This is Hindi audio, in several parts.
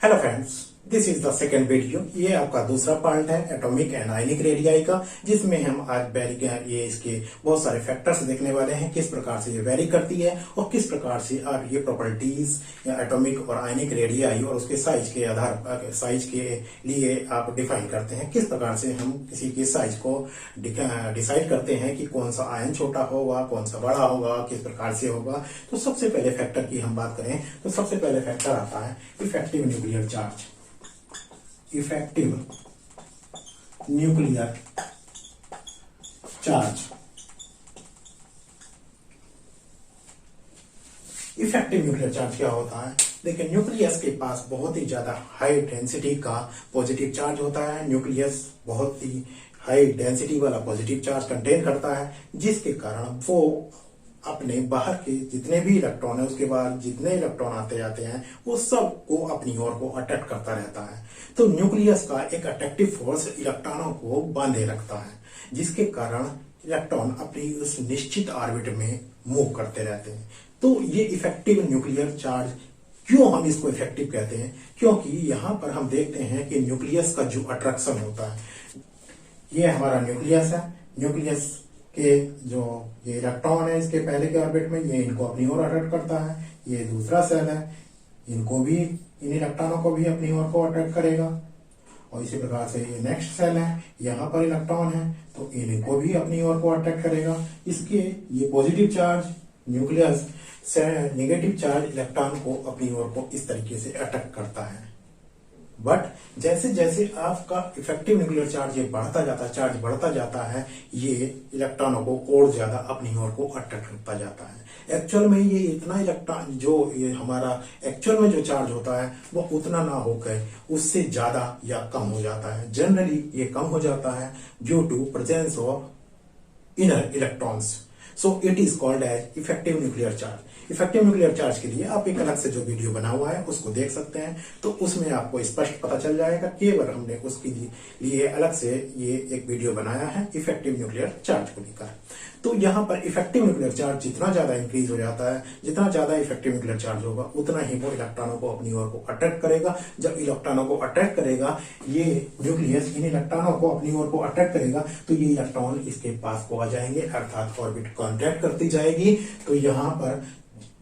Hello friends, this is the second video. ये आपका दूसरा पार्ट है एटॉमिक एंड आयनिक रेडियाई का, जिसमें हम आज ये इसके बहुत सारे फैक्टर्स देखने वाले हैं, किस प्रकार से ये वेरी करती है और किस प्रकार से आप ये प्रॉपर्टीज या एटॉमिक और आयनिक रेडियाई और उसके साइज के आधार साइज के लिए आप डिफाइन करते हैं, किस प्रकार से हम किसी के साइज को डिसाइड करते हैं कि कौन सा आयन छोटा होगा, कौन सा बड़ा होगा, किस प्रकार से होगा। तो सबसे पहले फैक्टर की हम बात करें तो सबसे पहले फैक्टर आता है effective nuclear charge. Effective nuclear charge, effective nuclear charge क्या होता है? देखिए, न्यूक्लियस के पास बहुत ही ज्यादा हाई डेंसिटी का पॉजिटिव चार्ज होता है। न्यूक्लियस बहुत ही हाई डेंसिटी वाला पॉजिटिव चार्ज कंटेन करता है, जिसके कारण वो अपने बाहर के जितने भी इलेक्ट्रॉन है, उसके बाद जितने इलेक्ट्रॉन आते जाते हैं, वो सब को अपनी ओर को अट्रैक्ट करता रहता है। तो न्यूक्लियस का एक अट्रैक्टिव फोर्स इलेक्ट्रॉनों को बांधे रखता है, जिसके कारण इलेक्ट्रॉन अपनी उस निश्चित ऑर्बिट में मूव करते रहते हैं। तो ये इफेक्टिव न्यूक्लियर चार्ज, क्यों हम इसको इफेक्टिव कहते हैं? क्योंकि यहां पर हम देखते हैं कि न्यूक्लियस का जो अट्रैक्शन होता है, ये हमारा न्यूक्लियस है। न्यूक्लियस के जो ये इलेक्ट्रॉन है, इसके पहले के ऑर्बिट में, ये इनको अपनी ओर अट्रैक्ट करता है। ये दूसरा सेल है, इनको भी, इन इलेक्ट्रॉनों को भी अपनी ओर को अट्रैक्ट करेगा। और इसी प्रकार से ये नेक्स्ट सेल है, यहाँ पर इलेक्ट्रॉन है तो इनको भी अपनी ओर को अट्रैक्ट करेगा। इसके ये पॉजिटिव चार्ज न्यूक्लियस से नेगेटिव चार्ज इलेक्ट्रॉन को अपनी ओर को इस तरीके से अट्रैक्ट करता है। बट जैसे जैसे आपका इफेक्टिव न्यूक्लियर चार्ज ये बढ़ता जाता है, चार्ज बढ़ता जाता है, ये इलेक्ट्रॉनों को और ज्यादा अपनी ओर को अट्रैक्ट करता जाता है। एक्चुअल में ये इतना इलेक्ट्रॉन जो ये हमारा एक्चुअल में जो चार्ज होता है वो उतना ना होकर उससे ज्यादा या कम हो जाता है। जनरली ये कम हो जाता है due to presence of inner electrons. So it is called as effective nuclear charge. Effective nuclear charge के लिए आप एक अलग से जो वीडियो बना हुआ है उसको देख सकते हैं, तो उसमें आपको स्पष्ट पता चल जाएगा। केवल हमने उसके लिए अलग से ये एक वीडियो बनाया है इफेक्टिव न्यूक्लियर चार्ज को लेकर। तो यहाँ पर इफेक्टिव न्यूक्लियर चार्ज जितना ज्यादा इंक्रीज हो जाता है, जितना ज्यादा इफेक्टिव न्यूक्लियर चार्ज होगा, उतना ही वो इलेक्ट्रॉनों को अपनी ओर को अट्रैक्ट करेगा। जब इलेक्ट्रॉनों को अट्रैक्ट करेगा, ये न्यूक्लियस इन इलेक्ट्रॉनों को अपनी ओर को अट्रैक्ट करेगा, तो ये इलेक्ट्रॉन इसके पास को आ जाएंगे, अर्थात ऑर्बिट कॉन्ट्रैक्ट करती जाएगी। तो यहाँ पर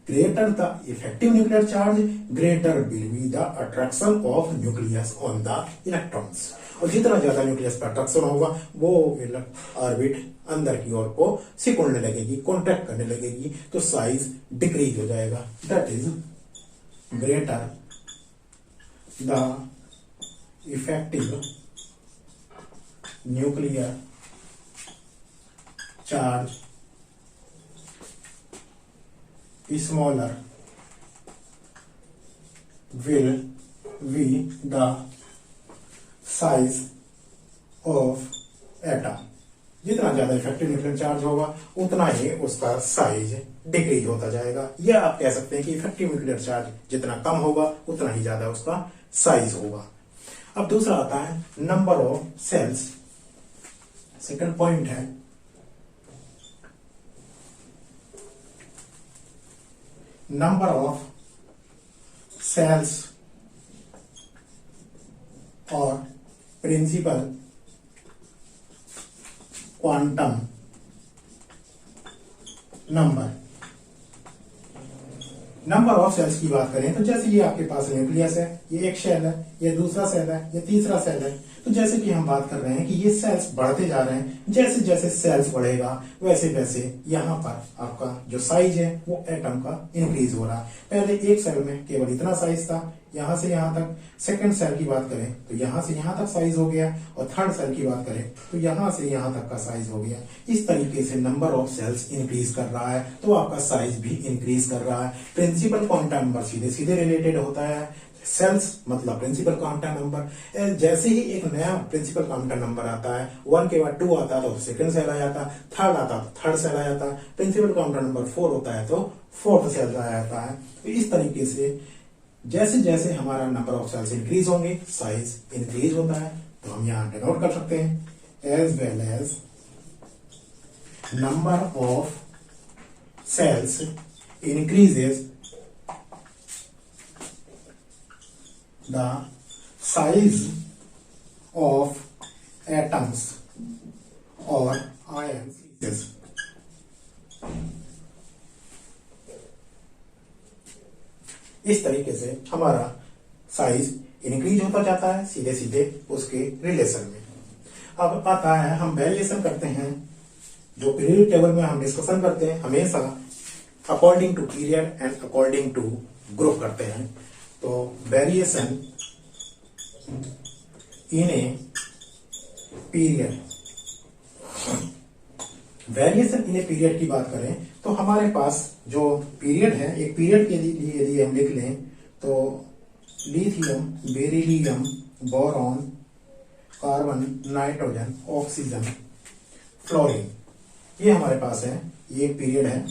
greater the effective nuclear charge, greater will be the attraction of nucleus on the electrons। और जितना ज्यादा न्यूक्लियस का अट्रैक्शन होगा, वो ऑर्बिट अंदर की ओर को सिकुड़ने लगेगी, कॉन्ट्रैक्ट करने लगेगी, तो साइज डिक्रीज हो जाएगा। That is greater the effective nuclear charge, smaller will be the size of atom। जितना ज्यादा इफेक्टिव न्यूक्लियर चार्ज होगा, उतना ही उसका साइज डिक्रीज होता जाएगा। या आप कह सकते हैं कि इफेक्टिव न्यूक्लियर चार्ज जितना कम होगा, उतना ही ज्यादा उसका साइज होगा। अब दूसरा आता है number of shells. Second point है number of cells or principal quantum number। Number of shells की बात करें तो जैसे ये आपके पास न्यूक्लियस है, ये एक सेल है, ये दूसरा सेल है, ये तीसरा सेल है। तो जैसे कि हम बात कर रहे हैं कि ये सेल्स बढ़ते जा रहे हैं, जैसे जैसे सेल्स बढ़ेगा वैसे वैसे यहाँ पर आपका जो साइज है वो एटम का इंक्रीज हो रहा है। पहले एक सेल में केवल इतना साइज था, यहां से यहां तक। सेकंड सेल की बात करें तो यहां से यहां तक साइज हो गया, और थर्ड सेल की बात करें तो यहां से यहां तक का साइज हो गया। इस तरीके से नंबर ऑफ सेल्स इंक्रीज कर रहा है, तो आपका साइज भी इंक्रीज कर रहा है। प्रिंसिपल क्वांटम नंबर सीधे सीधे रिलेटेड होता है, सेल्स मतलब प्रिंसिपल क्वांटम नंबर। जैसे ही एक नया प्रिंसिपल क्वांटम नंबर आता है, 1 के बाद 2 आता है तो सेकंड सेल आ जाता है, थर्ड आता तो थर्ड सेल आ जाता है, प्रिंसिपल क्वांटम नंबर 4 होता है तो फोर्थ सेल आ जाता है। तो इस तरीके से जैसे जैसे हमारा नंबर ऑफ सेल्स इंक्रीज होंगे, साइज इंक्रीज होता है। तो हम यहाँ डिनोट कर सकते हैं as well as number of cells increases the size of atoms or ions. इस तरीके से हमारा साइज इंक्रीज होता जाता है सीधे सीधे उसके रिलेशन में। अब आता है हम वेरिएशन करते हैं, जो पीरियड टेबल में हम डिस्कशन करते हैं हमेशा according to period and according to group करते हैं। तो variation in a period, variation in a period की बात करें तो हमारे पास जो पीरियड है, एक पीरियड के लिए यदि हम लिख लें तो lithium, beryllium, boron, carbon, nitrogen, oxygen, fluorine, ये हमारे पास है। ये पीरियड है,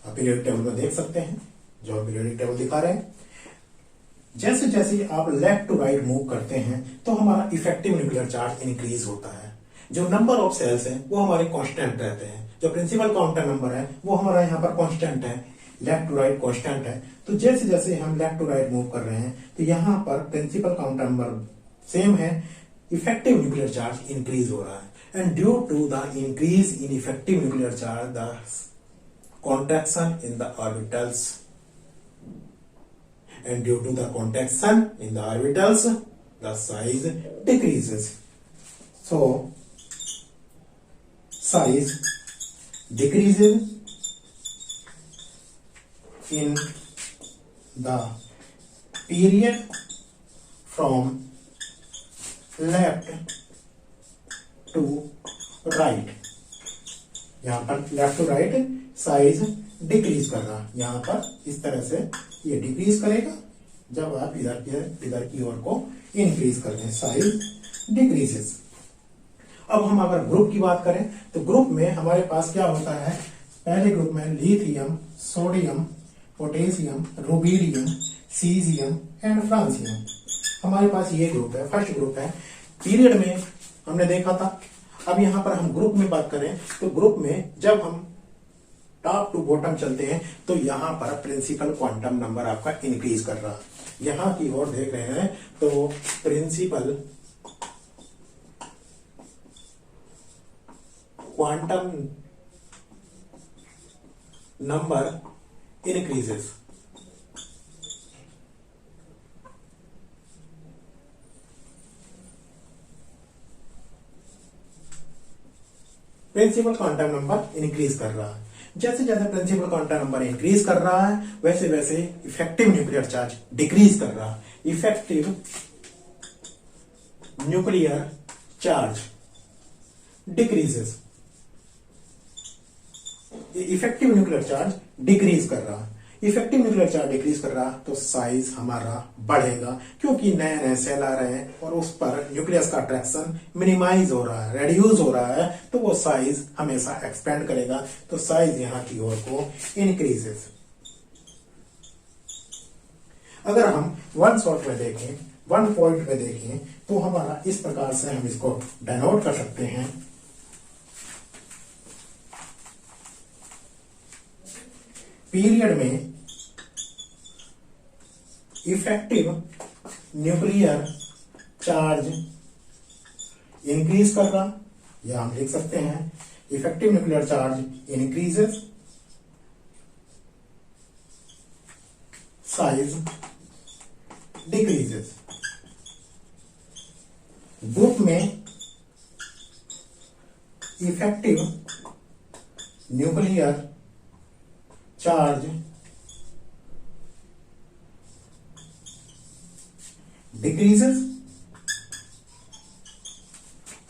आप पीरियड टेबल में देख सकते हैं, जो पीरियडिक टेबल दिखा रहे हैं। जैसे जैसे आप लेफ्ट टू राइट मूव करते हैं तो हमारा इफेक्टिव न्यूक्लियर चार्ज इंक्रीज होता है। जो नंबर ऑफ सेल्स हैं वो हमारे कांस्टेंट रहते हैं, जो प्रिंसिपल काउंटर नंबर है वो हमारा यहाँ पर कांस्टेंट है, लेफ्ट टू राइट कांस्टेंट है। तो जैसे जैसे हम लेफ्ट टू राइट मूव कर रहे हैं तो यहाँ पर प्रिंसिपल काउंटर नंबर सेम है, इफेक्टिव न्यूक्लियर चार्ज इंक्रीज हो रहा है। And due to the increase in effective nuclear charge the contraction in the orbitals, and due to the contraction in the orbitals the size decreases. So size decreases in the period from left to right. यहाँ पर left to right size decrease कर रहा, यहाँ पर इस तरह से ये डिक्रीज करेगा जब आप इधर की ओर को इंक्रीज कर दें, साइज डिक्रीजेस। अब हम अगर ग्रुप की बात करें तो ग्रुप में हमारे पास क्या होता है, पहले ग्रुप में lithium, sodium, potassium, rubidium, caesium and francium, हमारे पास ये ग्रुप है, फर्स्ट ग्रुप है। पीरियड में हमने देखा था। अब यहां पर हम ग्रुप में बात करें तो ग्रुप में जब हम टॉप टू बॉटम चलते हैं तो यहां पर प्रिंसिपल क्वांटम नंबर आपका इंक्रीज कर रहा है। यहां की ओर देख रहे हैं तो principal quantum number increases. Principal quantum number increase कर रहा है। जैसे जैसे प्रिंसिपल क्वांटम नंबर इंक्रीज कर रहा है वैसे वैसे इफेक्टिव न्यूक्लियर चार्ज डिक्रीज कर रहा है। Effective nuclear charge decreases, effective nuclear charge decrease कर रहा है। इफेक्टिव न्यूक्लियर चार्ज डिक्रीज कर रहा तो साइज हमारा बढ़ेगा, क्योंकि नए नए सेल आ रहे हैं और उस पर न्यूक्लियस का अट्रैक्शन मिनिमाइज हो रहा है, रेड्यूस हो रहा है, तो वो साइज हमेशा एक्सपेंड करेगा, तो साइज यहां की ओर को इंक्रीजेस। अगर हम वन शॉट में देखें, वन पॉइंट में देखें तो हमारा इस प्रकार से हम इसको डिनोट कर सकते हैं। पीरियड में इफेक्टिव न्यूक्लियर चार्ज इंक्रीज कर रहा, या हम लिख सकते हैं effective nuclear charge increases, size decreases. Group में effective nuclear charge decreases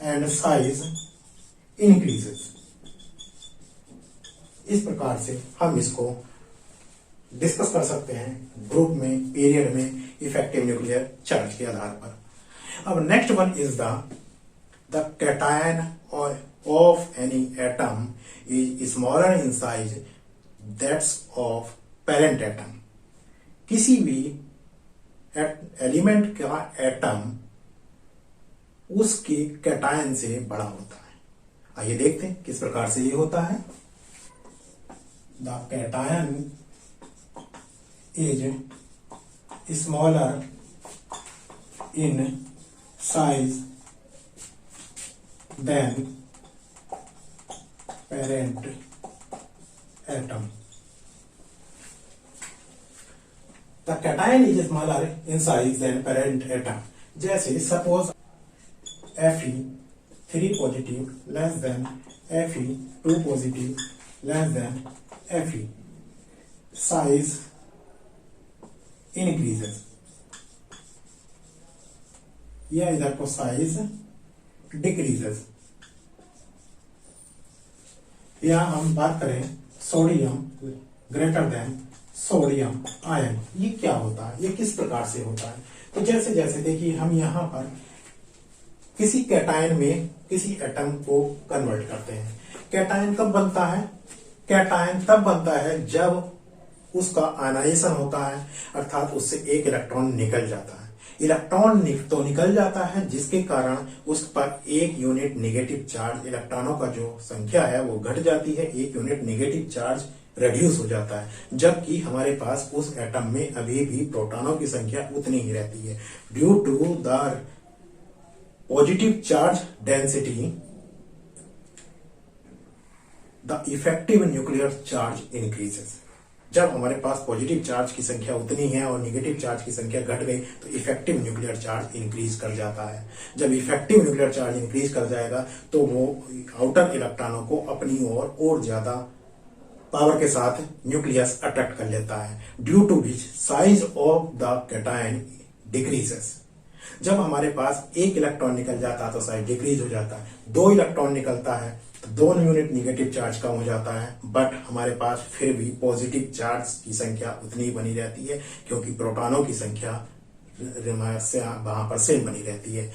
and size increases। इस प्रकार से हम इसको डिस्कस कर सकते हैं ग्रुप में, पीरियड में इफेक्टिव न्यूक्लियर चार्ज के आधार पर। अब next one is the cation of any atom is smaller in size that's of parent atom. किसी भी एलिमेंट का एटम उसके कैटायन से बड़ा होता है। आइए देखते हैं किस प्रकार से ये होता है। The cation is smaller in size than parent atom. The cation is smaller in size than parent atom. जैसे suppose Fe3 positive less than Fe2 positive less than Fe. Size increases. या इधर को साइज डिक्रीजेस. या हम बात करें sodium greater than sodium ion. ये क्या होता है, ये किस प्रकार से होता है? तो जैसे जैसे देखिए हम यहां पर किसी कैटायन में किसी एटम को कन्वर्ट करते हैं. कैटायन कब बनता है? कैटायन तब बनता है जब उसका आयनाइजेशन होता है, अर्थात उससे एक इलेक्ट्रॉन निकल जाता है. इलेक्ट्रॉन तो निकल जाता है जिसके कारण उस पर एक यूनिट नेगेटिव चार्ज, इलेक्ट्रॉनों का जो संख्या है वो घट जाती है, एक यूनिट नेगेटिव चार्ज रिड्यूस हो जाता है. जबकि हमारे पास उस एटम में अभी भी प्रोटॉनों की संख्या उतनी ही रहती है. Due to the positive charge density the effective nuclear charge increases. जब हमारे पास पॉजिटिव चार्ज की संख्या उतनी है और नेगेटिव चार्ज की संख्या घट गई तो इफेक्टिव न्यूक्लियर चार्ज इंक्रीज कर जाता है. जब इफेक्टिव न्यूक्लियर चार्ज इंक्रीज कर जाएगा तो वो आउटर इलेक्ट्रॉनों को अपनी ओर और ज्यादा पावर के साथ न्यूक्लियस अट्रैक्ट कर लेता है. Due to which size of the cation decreases. जब हमारे पास एक इलेक्ट्रॉन निकल जाता है तो साइज डिक्रीज हो जाता है. दो इलेक्ट्रॉन निकलता है तो 2 यूनिट नेगेटिव चार्ज कम हो जाता है, बट हमारे पास फिर भी पॉजिटिव चार्ज की संख्या उतनी ही बनी रहती है क्योंकि प्रोटॉनों की संख्या वहां पर सेम बनी रहती है.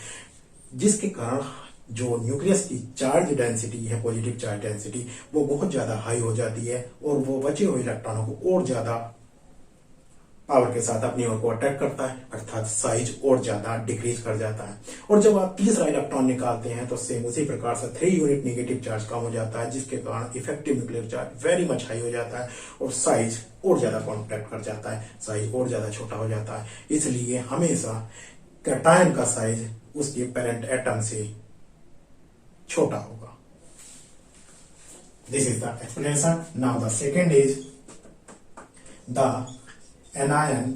जिसके कारण जो न्यूक्लियस की चार्ज डेंसिटी है, पॉजिटिव चार्ज डेंसिटी, वो बहुत ज्यादा हाई हो जाती है और वो बचे हुए इलेक्ट्रॉनों को और ज्यादा पावर के साथ अपनी ओर को अट्रैक्ट करता है, अर्थात साइज और ज्यादा डिक्रीज कर जाता है. और जब आप तीसरा इलेक्ट्रॉन निकालते हैं तो सेम उसी प्रकार से 3 यूनिट नेगेटिव चार्ज कम हो जाता है, जिसके कारण effective nuclear charge very much high हो जाता है और साइज और ज्यादा कॉन्ट्रैक्ट कर जाता है, साइज और ज्यादा छोटा हो जाता है. इसलिए हमेशा कैटायन का साइज उसके पेरेंट एटम से छोटा होगा. This is the explanation. Now the second is the anion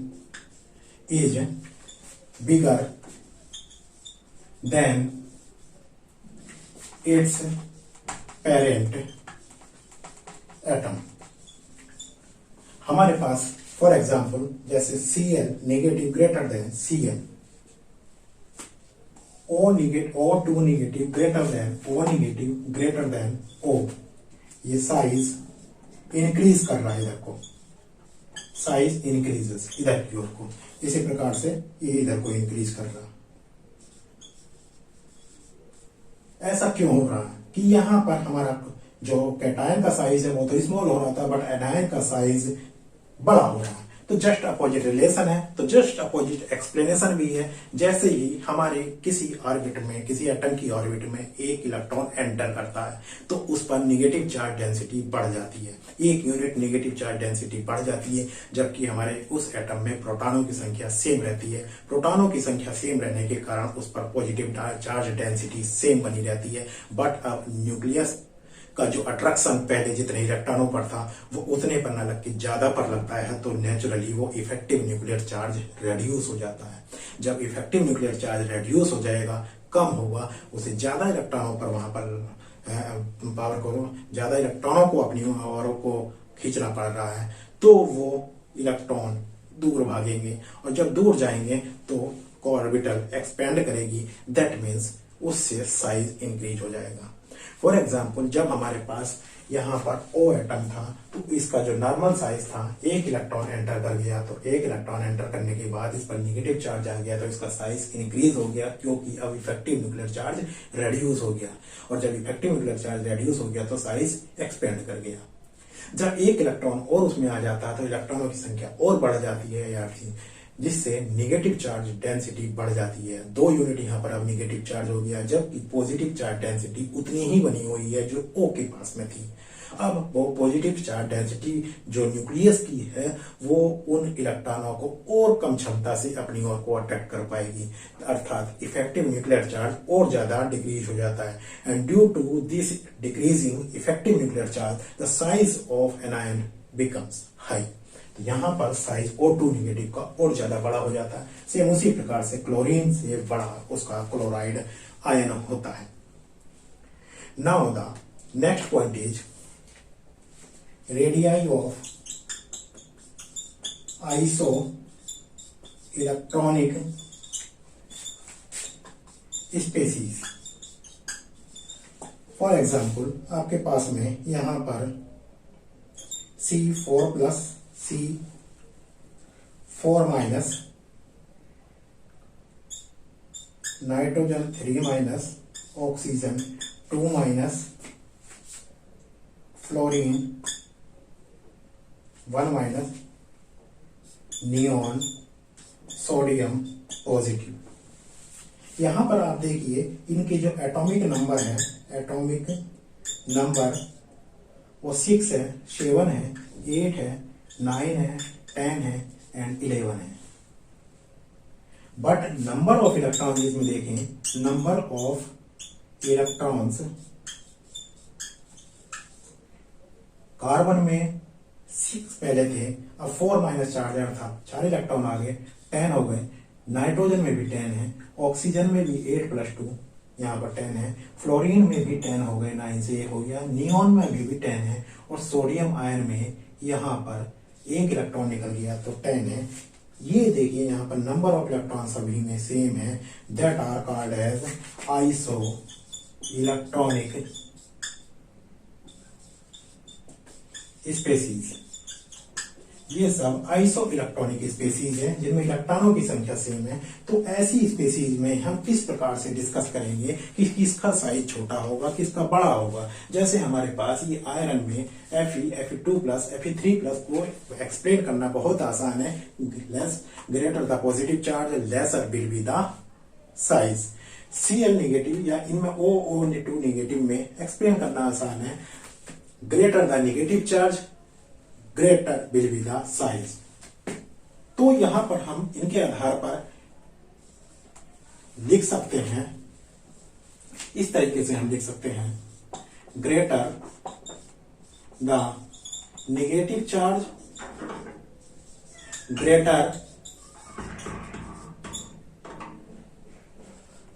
is bigger than its parent atom. हमारे पास फॉर एग्जाम्पल जैसे Cl negative greater than Cl, O2 negative greater than O negative greater than O. ये साइज इंक्रीज कर रहा है इधर को, साइज इंक्रीजेस इधर की ओर को. इसी प्रकार से ये इधर को इंक्रीज कर रहा. ऐसा क्यों हो रहा है कि यहां पर हमारा जो कैटायन का साइज है वो तो स्मॉल हो रहा था, बट एनायन का साइज बड़ा हो रहा है. तो जस्ट अपोजिट रिलेशन है, तो जस्ट अपोजिट एक्सप्लेनेशन भी है. जैसे ही हमारे किसी ऑर्बिट में, किसी एटम की ऑर्बिट में एक इलेक्ट्रॉन एंटर करता है तो उस पर नेगेटिव चार्ज डेंसिटी बढ़ जाती है, एक यूनिट नेगेटिव चार्ज डेंसिटी बढ़ जाती है. जबकि हमारे उस एटम में प्रोटॉनों की संख्या सेम रहती है. प्रोटॉनों की संख्या सेम रहने के कारण उस पर पॉजिटिव चार्ज डेंसिटी सेम बनी रहती है. बट अब न्यूक्लियस का जो अट्रैक्शन पहले जितने इलेक्ट्रॉनों पर था वो उतने पर न लग के ज्यादा पर लगता है, तो नेचुरली वो इफेक्टिव न्यूक्लियर चार्ज रेड्यूस हो जाता है. जब इफेक्टिव न्यूक्लियर चार्ज रेड्यूस हो जाएगा, कम होगा, उसे ज्यादा इलेक्ट्रॉनों पर वहां पर पावर को, ज्यादा इलेक्ट्रॉनों को अपनी ओर को खींचना पड़ रहा है, तो वो इलेक्ट्रॉन दूर भागेंगे और जब दूर जाएंगे तो ऑर्बिटल एक्सपेंड करेगी. दैट मीन्स उससे साइज इंक्रीज हो जाएगा. फॉर एग्जाम्पल जब हमारे पास यहाँ पर O एटम था तो इसका जो नॉर्मल साइज था, एक इलेक्ट्रॉन एंटर कर गया, तो एक इलेक्ट्रॉन एंटर करने के बाद इस पर नेगेटिव चार्ज आ गया तो इसका साइज इंक्रीज हो गया, क्योंकि अब इफेक्टिव न्यूक्लियर चार्ज रेड्यूस हो गया. और जब इफेक्टिव न्यूक्लियर चार्ज रेड्यूस हो गया तो साइज एक्सपेंड कर गया. जब एक इलेक्ट्रॉन और उसमें आ जाता है तो इलेक्ट्रॉनों की संख्या और बढ़ जाती है यार, जिससे नेगेटिव चार्ज डेंसिटी बढ़ जाती है. 2 यूनिट यहाँ पर अब नेगेटिव चार्ज हो गया, जबकि पॉजिटिव चार्ज डेंसिटी उतनी ही बनी हुई है जो O के पास में थी. अब वो पॉजिटिव चार्ज डेंसिटी जो न्यूक्लियस की है वो उन इलेक्ट्रॉनों को और कम क्षमता से अपनी ओर को अट्रैक्ट कर पाएगी, अर्थात इफेक्टिव न्यूक्लियर चार्ज और ज्यादा डिक्रीज हो जाता है। And due to this decreasing effective nuclear charge the size of an anion becomes high. तो यहाँ पर साइज O2 निगेटिव का और ज्यादा बड़ा हो जाता है। सेम उसी प्रकार से क्लोरीन से बड़ा उसका क्लोराइड आयन होता है। Now the next point is radii of iso electronic species. For example आपके पास में यहां पर C4 plus C4 minus, nitrogen 3 minus, oxygen 2 minus, fluorine 1 minus, neon, sodium positive. यहां पर आप देखिए इनके जो एटॉमिक नंबर है, एटॉमिक नंबर वो 6 है, 7 है, 8 है, 9 है, 10 है एंड 11 है। बट नंबर ऑफ इलेक्ट्रॉन्स इसमें देखें, नंबर ऑफ इलेक्ट्रॉन्स कार्बन में 6 पहले थे, अब 4 माइनस चार्जर था, 4 इलेक्ट्रॉन आ गए, 10 हो गए। नाइट्रोजन में भी 10 है, ऑक्सीजन में भी 8 प्लस 2 यहाँ पर 10 है, फ्लोरीन में भी 10 हो गए, 9 से 1 हो गया, नियॉन में भी 10 है और सोडियम आयन में यहाँ पर 1 इलेक्ट्रॉन निकल गया तो 10 है। ये देखिए यहाँ पर नंबर ऑफ इलेक्ट्रॉन सभी में सेम है, that are called as isoelectronic species. ये सब आइसो इलेक्ट्रॉनिक स्पेसीज हैं जिनमें इलेक्ट्रॉनों की संख्या सेम है। तो ऐसी स्पेसीज में हम किस प्रकार से डिस्कस करेंगे कि किसका साइज छोटा होगा, किसका बड़ा होगा। जैसे हमारे पास ये आयरन में Fe, Fe2 plus, Fe3 plus को एक्सप्लेन करना बहुत आसान है। Less greater the positive charge laser will be the size. Cl negative या इनमें OO2 नेगेटिव में एक्सप्लेन करना आसान है। Greater the negative charge greater will be the size. तो यहां पर हम इनके आधार पर लिख सकते हैं, इस तरीके से हम लिख सकते हैं, greater the negative charge greater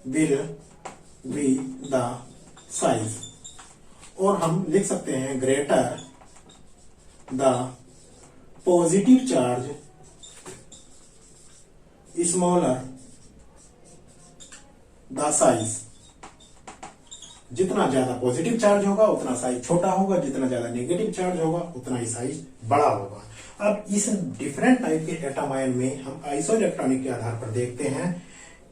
will be the size. और हम लिख सकते हैं greater the positive charge smaller the size. जितना ज्यादा पॉजिटिव चार्ज होगा उतना साइज छोटा होगा, जितना ज्यादा नेगेटिव चार्ज होगा उतना ही साइज बड़ा होगा। अब इस डिफरेंट टाइप के एटम आयन में हम आइसो इलेक्ट्रॉनिक के आधार पर देखते हैं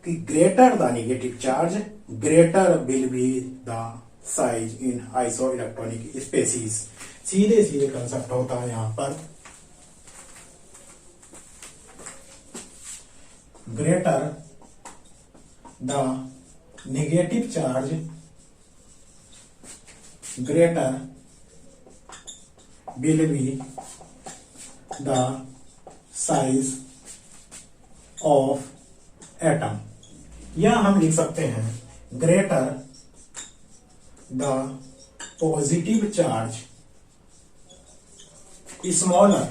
कि greater the negative charge greater will be the size in iso electronic species. सीधे सीधे कंसेप्ट होता है यहां पर, greater the negative charge greater will be the size of atom. या हम लिख सकते हैं greater the positive charge smaller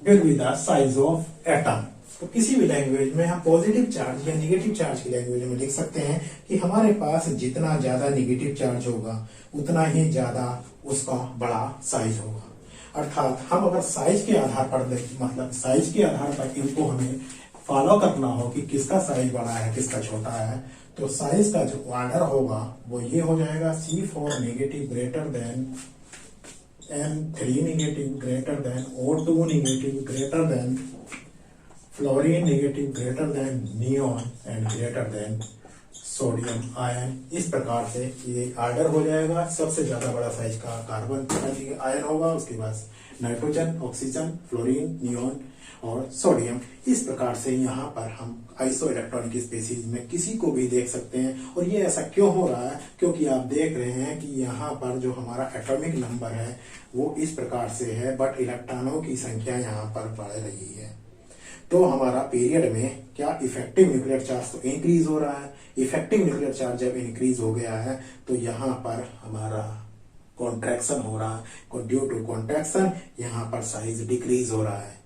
will be the size of atom. तो किसी भी लैंग्वेज में हम पॉजिटिव चार्ज या नेगेटिव चार्ज की लैंग्वेज में लिख सकते हैं कि हमारे पास जितना ज्यादा नेगेटिव चार्ज होगा उतना ही ज्यादा उसका बड़ा साइज होगा। अर्थात हम अगर साइज के आधार पर मतलब साइज के आधार पर इनको हमें फॉलो करना हो कि किसका साइज बड़ा है किसका छोटा है, तो साइज का जो ऑर्डर होगा वो ये हो जाएगा C4 negative greater than N3 negative greater than O2 negative greater than fluorine negative greater than neon and greater than sodium ion. इस प्रकार से ये ऑर्डर हो जाएगा। सबसे ज्यादा बड़ा साइज का कार्बन आयन होगा, उसके बाद नाइट्रोजन, ऑक्सीजन, फ्लोरीन, नियॉन और सोडियम। इस प्रकार से यहाँ पर हम आइसो इलेक्ट्रॉनिक स्पीशीज में किसी को भी देख सकते हैं। और ये ऐसा क्यों हो रहा है, क्योंकि आप देख रहे हैं कि यहाँ पर जो हमारा एटॉमिक नंबर है वो इस प्रकार से है, बट इलेक्ट्रॉनों की संख्या यहाँ पर बढ़ रही है। तो हमारा पीरियड में क्या इफेक्टिव न्यूक्लियर चार्ज तो इंक्रीज हो रहा है। इफेक्टिव न्यूक्लियर चार्ज जब इंक्रीज हो गया है तो यहाँ पर हमारा कॉन्ट्रैक्शन हो रहा है। ड्यू टू कॉन्ट्रैक्शन यहाँ पर साइज डिक्रीज हो रहा है।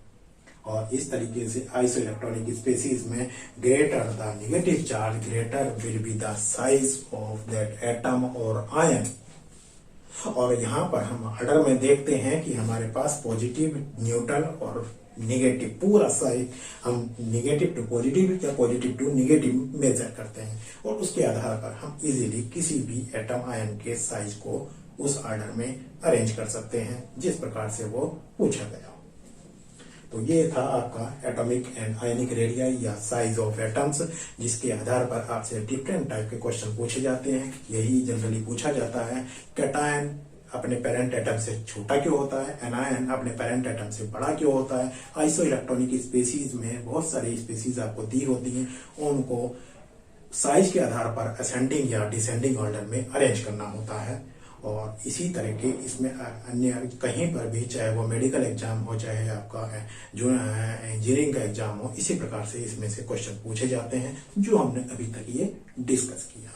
और इस तरीके से आइसो इलेक्ट्रॉनिक स्पीशीज में greater the negative charge greater will be the size of that atom और आयन। और यहाँ पर हम ऑर्डर में देखते हैं कि हमारे पास पॉजिटिव, न्यूट्रल और नेगेटिव, पूरा साइज हम नेगेटिव टू पॉजिटिव या पॉजिटिव टू नेगेटिव मेजर करते हैं। और उसके आधार पर हम इजीली किसी भी एटम आयन के साइज को उस ऑर्डर में अरेंज कर सकते हैं जिस प्रकार से वो पूछा गया। तो ये था आपका एटॉमिक एंड आयनिक रेडियाई या साइज ऑफ एटम्स, जिसके आधार पर आपसे डिफरेंट टाइप के क्वेश्चन पूछे जाते हैं। यही जनरली पूछा जाता है, कैटायन अपने पेरेंट एटम से छोटा क्यों होता है, एनायन अपने पेरेंट एटम से बड़ा क्यों होता है। आइसो इलेक्ट्रॉनिक स्पीशीज में बहुत सारी स्पीशीज आपको दी होती हैं, उनको साइज के आधार पर असेंडिंग या डिसेंडिंग ऑर्डर में अरेंज करना होता है। और इसी तरह के इसमें अन्य कहीं पर भी, चाहे वो मेडिकल एग्जाम हो, चाहे आपका जो इंजीनियरिंग का एग्जाम हो, इसी प्रकार से इसमें से क्वेश्चन पूछे जाते हैं जो हमने अभी तक ये डिस्कस किया।